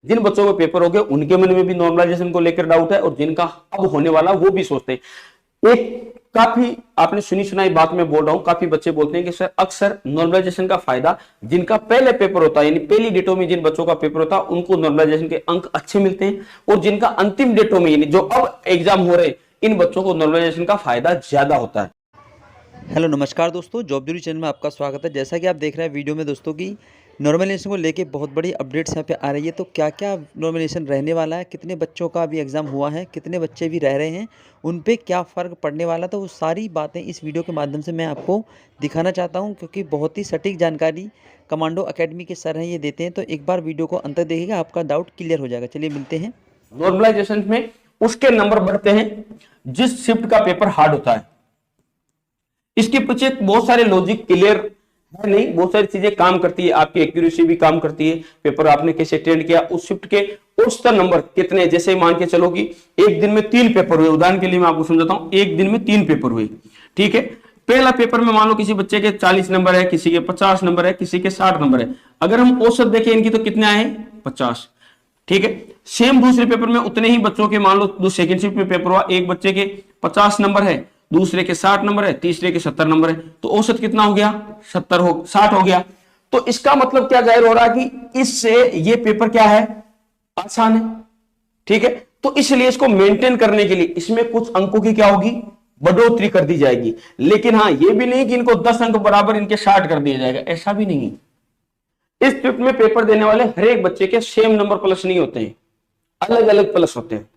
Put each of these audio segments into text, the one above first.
जिन बच्चों को पेपर हो गए उनके मन में भी नॉर्मलाइजेशन को लेकर डाउट है, और जिनका अब होने वाला वो भी सोचते हैं। एक काफी आपने सुनी सुनाई बात में बोल रहा हूं, काफी बच्चे बोलते हैं कि सर अक्सर नॉर्मलाइजेशन का फायदा जिनका पहले पेपर होता है, यानी पहली डेटों में जिन बच्चों का पेपर होता है उनको नॉर्मलाइजेशन के अंक अच्छे मिलते हैं, और जिनका अंतिम डेटों में यानी जो अब एग्जाम हो रहे इन बच्चों को नॉर्मलाइजेशन का फायदा ज्यादा होता है। हेलो नमस्कार दोस्तों, जॉब जरूरी चैनल में आपका स्वागत है। जैसा कि आप देख रहे हैं वीडियो में दोस्तों की नॉर्मलाइजेशन को लेके बहुत बड़ी अपडेट्स यहाँ पे आ रही है। तो क्या क्या नॉर्मलाइजेशन रहने वाला है, कितने बच्चों का अभी एग्ज़ाम हुआ है, कितने बच्चे भी रह रहे हैं, उन पे क्या फ़र्क पड़ने वाला, तो वो सारी बातें इस वीडियो के माध्यम से मैं आपको दिखाना चाहता हूँ, क्योंकि बहुत ही सटीक जानकारी कमांडो अकेडमी के सर हैं ये देते हैं। तो एक बार वीडियो को अंत तक देखिएगा, आपका डाउट क्लियर हो जाएगा। चलिए मिलते हैं। नॉर्मलाइजेशन में उसके नंबर बढ़ते हैं जिस शिफ्ट का पेपर हार्ड होता है। इसके पीछे बहुत सारे लॉजिक क्लियर है नहीं, बहुत सारी चीजें काम करती है, आपकी एक्यूरेसी भी काम करती है, पेपर आपने कैसे अटेंड किया, उस शिफ्ट के औसतन नंबर कितने। जैसे मान के चलो कि एक दिन में 3 पेपर हुए, उदाहरण के लिए मैं आपको समझाता हूं, एक दिन में 3 पेपर हुए, ठीक है। पहला पेपर में मान लो किसी बच्चे के 40 नंबर है, किसी के 50 नंबर है, किसी के 60 नंबर है। अगर हम औसत देखें इनकी तो कितने आए, 50, ठीक है। सेम दूसरे पेपर में उतने ही बच्चों के मान लो सेकंड शिफ्ट में पेपर हुआ, एक बच्चे के 50 नंबर है, दूसरे के 60 नंबर है, तीसरे के 70 नंबर है, तो औसत कितना हो गया, 60 हो गया। तो इसका मतलब क्या जाहिर हो रहा है कि इससे ये पेपर क्या है, आसान है, ठीक है। तो इसलिए इसको मेंटेन करने के लिए इसमें कुछ अंकों की क्या होगी, बढ़ोतरी कर दी जाएगी। लेकिन हाँ ये भी नहीं कि इनको 10 अंक बराबर इनके 60 कर दिया जाएगा, ऐसा भी नहीं। इस शिफ्ट में पेपर देने वाले हर एक बच्चे के सेम नंबर प्लस नहीं होते हैं, अलग अलग प्लस होते हैं,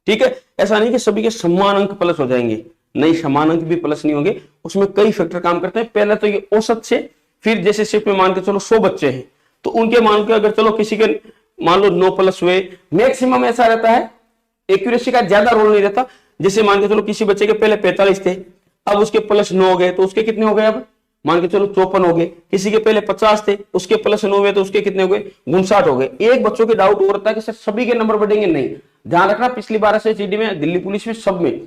ठीक है। ऐसा नहीं कि सभी के समान अंक प्लस हो जाएंगे, नहीं, समान अंक भी प्लस नहीं होंगे, उसमें कई फैक्टर काम करते हैं। पहले तो ये औसत से, फिर जैसे शिफ्ट में मान के चलो 100 बच्चे हैं तो उनके मान के अगर चलो किसी के मान लो 9 प्लस हुए, मैक्सिमम ऐसा रहता है, एक्यूरेसी का ज्यादा रोल नहीं रहता। जैसे मान के चलो किसी बच्चे के पहले 45 थे, अब उसके प्लस 9 हो गए, तो उसके कितने हो गए, अब मान के चलो 54 हो गए। किसी के पहले 50 थे, उसके प्लस 9 हुए, तो उसके कितने हो गए, 59 हो गए। एक बच्चों के डाउट हो रहा है कि सर सभी के नंबर बढ़ेंगे, नहीं, ध्यान रखना पिछली बार से सीडी में, दिल्ली पुलिस में, सब में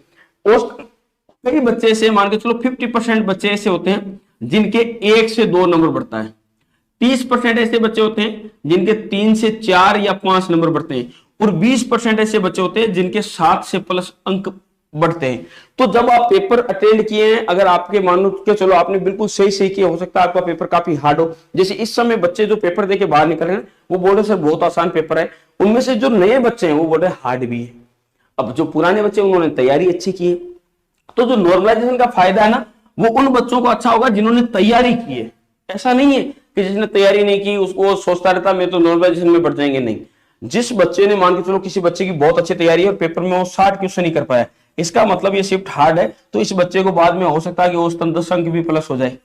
कई बच्चे ऐसे मान के चलो 50% बच्चे ऐसे होते हैं जिनके 1 से 2 नंबर बढ़ता है, 30% ऐसे बच्चे होते हैं जिनके 3 से 4 या 5 नंबर बढ़ते हैं, और 20% ऐसे बच्चे होते हैं जिनके 7 से प्लस अंक बढ़ते हैं। तो जब आप पेपर अटेंड किए हैं, अगर आपके मान लो कि चलो आपने बिल्कुल सही किया, हो सकता है आपका पेपर काफी हार्ड हो। जैसे इस समय बच्चे जो पेपर देके बाहर निकल रहे हैं वो बोल रहे सर बहुत आसान पेपर है, उनमें से जो नए बच्चे हैं वो बोल रहे हार्ड भी है। अब जो पुराने बच्चे उन्होंने तैयारी अच्छी की है, तो जो नॉर्मलाइजेशन का फायदा है ना, वो उन बच्चों को अच्छा होगा जिन्होंने तैयारी की है। ऐसा नहीं है कि जिसने तैयारी नहीं की उसको सोचता रहता मैं तो नॉर्मलाइजेशन में बढ़ जाएंगे, नहीं। जिस बच्चे ने मान के चलो किसी बच्चे की बहुत अच्छी तैयारी है और पेपर में वो 60 क्वेश्चन नहीं कर पाया, इसका मतलब ये शिफ्ट हार्ड है, तो इस बच्चे को बाद में हो सकता है कि औसतन 10 अंक भी प्लस हो जाए,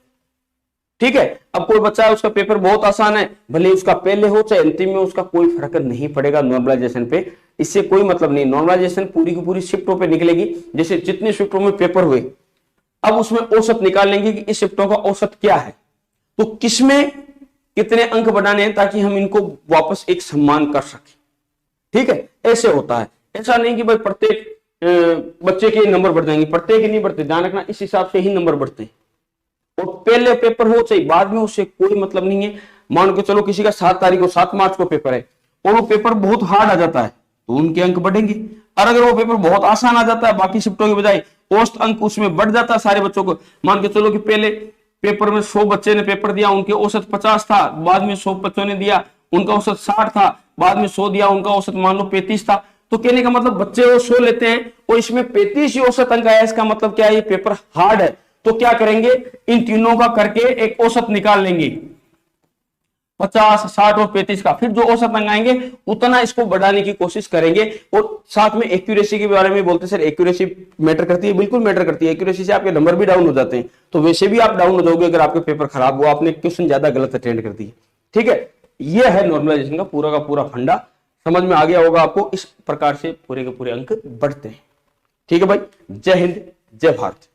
ठीक है। अब कोई बच्चा है उसका पेपर बहुत आसान है, भले उसका पहले हो चाहे अंतिम में, उसका कोई फर्क नहीं पड़ेगा नॉर्मलाइजेशन पे, इससे कोई मतलब नहीं। नॉर्मलाइजेशन पूरी की पूरी शिफ्टों पे निकलेगी, जैसे जितने शिफ्टों में पेपर हुए अब उसमें औसत निकाल लेंगे कि इस शिफ्टों का औसत क्या है, तो किसमें कितने अंक बढ़ाने हैं ताकि हम इनको वापस एक सम्मान कर सके, ठीक है। ऐसे होता है, ऐसा नहीं कि भाई प्रत्येक बच्चे के नंबर बढ़ जाएंगे, प्रत्येक ही नहीं बढ़ते, ध्यान रखना इस हिसाब से ही नंबर बढ़ते हैं। और पहले पेपर हो चाहे बाद में, उससे कोई मतलब नहीं है। मान के चलो किसी का 7 तारीख को 7 मार्च को पेपर है और वो पेपर बहुत हार्ड आ जाता है तो उनके अंक बढ़ेंगे, और अगर वो पेपर बहुत आसान आ जाता है बाकी शिफ्टों के बजाय, औसत अंक उसमें बढ़ जाता है सारे बच्चों को। मान के चलो कि पहले पेपर में 100 बच्चे ने पेपर दिया, उनके औसत 50 था, बाद में 100 बच्चों ने दिया, उनका औसत 60 था, बाद में 100 दिया, उनका औसत मान लो 35 था। तो कहने का मतलब बच्चे वो 100 लेते हैं और इसमें 35 ही औसत अंक आया, इसका मतलब क्या है, ये पेपर हार्ड है। तो क्या करेंगे, इन तीनों का करके एक औसत निकाल लेंगे, 50, 60 और 35 का, फिर जो औसत अंक आएंगे उतना इसको बढ़ाने की कोशिश करेंगे। और साथ में एक्यूरेसी के बारे में बोलते सर एक्यूरेसी मैटर करती है, बिल्कुल मैटर करती है। एक्यूरेसी से आपके नंबर भी डाउन हो जाते हैं, तो वैसे भी आप डाउन हो जाओगे अगर आपके पेपर खराब हुआ, आपने क्वेश्चन ज्यादा गलत अटेंड कर दिए, ठीक है। यह है नॉर्मलाइजेशन का पूरा फंडा, समझ में आ गया होगा आपको। इस प्रकार से पूरे के पूरे अंक बढ़ते हैं, ठीक है भाई। जय हिंद, जय भारत।